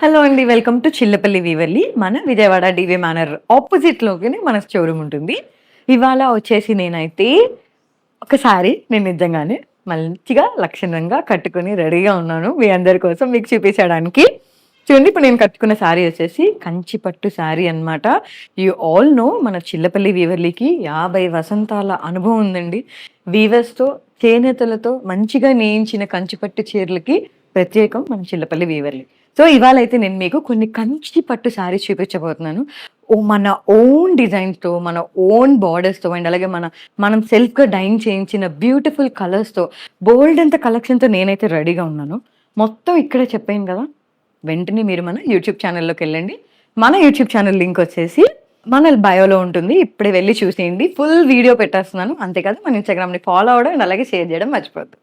Hello అండి. Welcome to Chillapalli Weaverly. మన Vijayawada DV manner ఆపోజిట్‌లోనే మన షోరూమ్ ఉంటుంది. ఇవాళ వచ్చేసి నేనైతే ఒక సారీ నేను నిజంగానే మంచిగా లక్షణంగా కట్టుకొని రెడీగా ఉన్నాను. మీ అందరి కోసం మీకు చూపించడానికి. చూడండి ఇప్పుడు నేను కట్టుకున్న సారీ వచ్చేసి కంచి పట్టు సారీ అన్నమాట. యూ ఆల్ నో మన చిల్లపల్లి వీవర్లీకి 50 వసంతాల అనుభవం ఉందండి. వీవర్స్‌తో, చేనేతలతో మంచిగా నేయించిన కంచి పట్టు చీరలకి ప్రత్యేకం మన చిల్లపల్లి వీవర్లీ. సో ఇవాళైతే నేను మీకు కొన్ని కంచి పట్టు శారీస్ చూపించబోతున్నాను. మన ఓన్ డిజైన్స్‌తో, మన ఓన్ బోర్డర్స్‌తో అండ్ అలాగే మనం సెల్ఫ్‌గా డైయింగ్ చేయించిన బ్యూటిఫుల్ కలర్స్‌తో బోలెడంత కలెక్షన్‌తో నేనైతే రెడీగా ఉన్నాను. మొత్తం ఇక్కడే చెప్పాను కదా! వెంటనే మీరు మన యూట్యూబ్ ఛానల్‌లోకెళ్ళండి. మన యూట్యూబ్ ఛానల్ లింక్ వచ్చేసి మన బయోలో ఉంటుంది. ఇప్పుడే వెళ్లి చూసేయండి. ఫుల్ వీడియో పెట్టేస్తున్నాను. అంతే కాదు మన ఇన్‌స్టాగ్రామ్‌ని ఫాలో అవ్వడం అండ్ అలాగే షేర్ చేయడం మర్చిపోవద్దు.